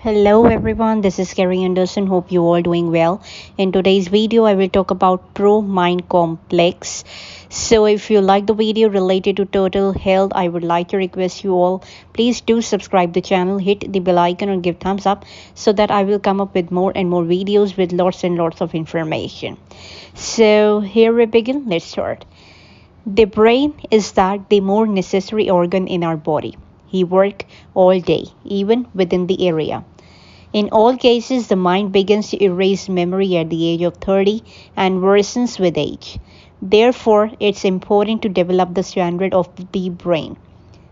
Hello everyone, this is Kerry Anderson. Hope you all doing well. In today's video, I will talk about Pro Mind Complex. So if you like the video related to total health, I would like to request you all, please do subscribe the channel, hit the bell icon and give thumbs up so that I will come up with more and more videos with lots and lots of information. So here we begin. Let's start. The brain is the more necessary organ in our body. He works all day, even within the area. In all cases, the mind begins to erase memory at the age of 30 and worsens with age. Therefore, it's important to develop the standard of the brain.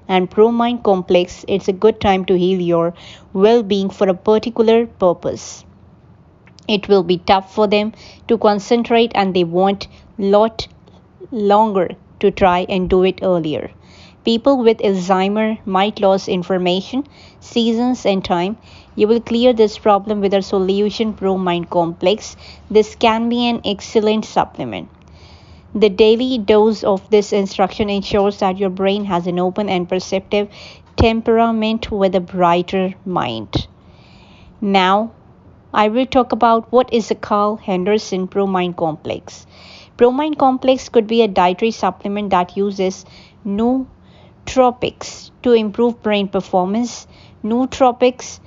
And ProMind Complex, it's a good time to heal your well-being for a particular purpose. It will be tough for them to concentrate and they want lot longer to try and do it earlier. People with Alzheimer might lose information, seasons and time. You will clear this problem with our solution Pro Mind Complex. This can be an excellent supplement. The daily dose of this instruction ensures that your brain has an open and perceptive temperament with a brighter mind. Now, I will talk about what is the Carl Henderson Pro Mind Complex. Pro Mind Complex could be a dietary supplement that uses nootropics to improve brain performance. Nootropics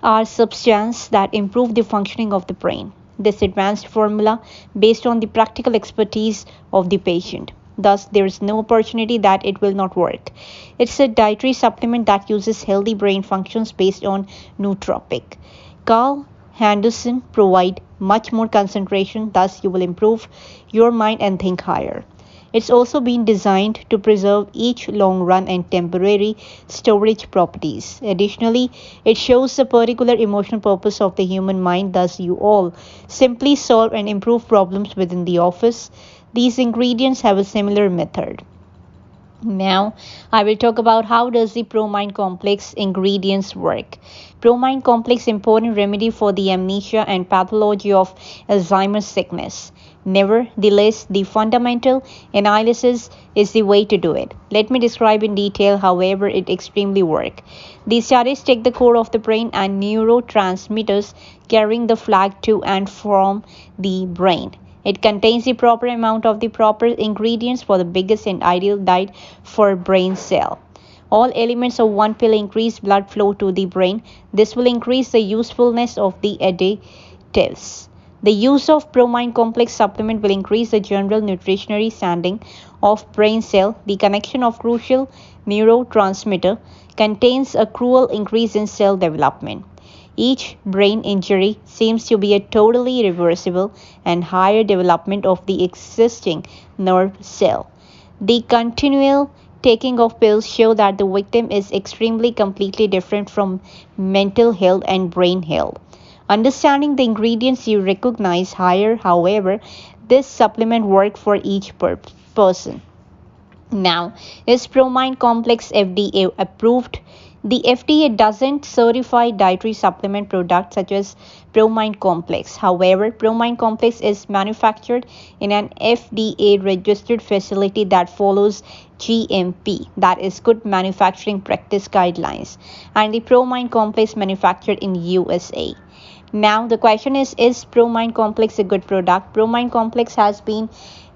are substances that improve the functioning of the brain. This advanced formula based on the practical expertise of the patient. Thus, there is no opportunity that it will not work. It's a dietary supplement that uses healthy brain functions based on nootropic. Carl Henderson provide much more concentration, thus you will improve your mind and think higher. It's also been designed to preserve each long run and temporary storage properties. Additionally, it shows the particular emotional purpose of the human mind, thus you all simply solve and improve problems within the office. These ingredients have a similar method. Now, I will talk about how does the ProMind Complex ingredients work. ProMind Complex important remedy for the amnesia and pathology of Alzheimer's sickness. Nevertheless, the fundamental analysis is the way to do it. Let me describe in detail however it extremely work. These studies take the core of the brain and neurotransmitters carrying the flag to and from the brain. It contains the proper amount of the proper ingredients for the biggest and ideal diet for brain cell. All elements of one pill increase blood flow to the brain. This will increase the usefulness of the additives. The use of ProMind Complex supplement will increase the general nutritionary standing of brain cell. The connection of crucial neurotransmitter contains a crucial increase in cell development. Each brain injury seems to be a totally reversible and higher development of the existing nerve cell. The continual taking of pills show that the victim is extremely completely different from mental health and brain health. Understanding the ingredients you recognize higher, however, this supplement work for each person. Now, is ProMind Complex FDA approved? The FDA doesn't certify dietary supplement products such as ProMind Complex. However, ProMind Complex is manufactured in an FDA registered facility that follows GMP, that is Good Manufacturing Practice guidelines, and the ProMind Complex manufactured in USA. Now the question is ProMind Complex a good product? ProMind Complex has been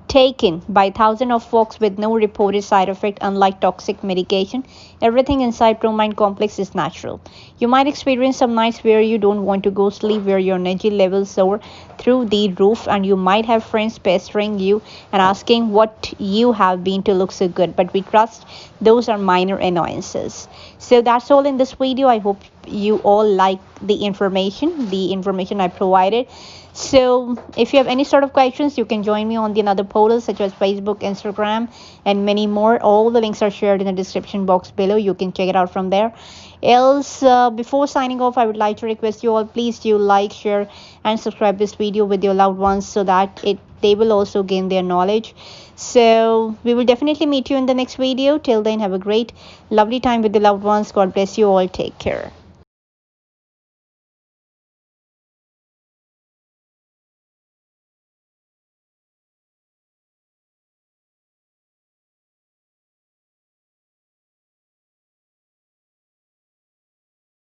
taken by thousands of folks with no reported side effect. Unlike toxic medication, everything inside ProMind Complex is natural. You might experience some nights where you don't want to go sleep, where your energy levels soar through the roof, and you might have friends pestering you and asking what you have been to look so good, but we trust those are minor annoyances. So that's all in this video. I hope you all like the information I provided. So if you have any sort of questions, you can join me on the another portals such as Facebook, Instagram, and many more. All the links are shared in the description box below. You can check it out from there. Else, before signing off, I would like to request you all, please do like, share, and subscribe this video with your loved ones so that they will also gain their knowledge. So we will definitely meet you in the next video. Till then, have a great, lovely time with the loved ones. God bless you all. Take care.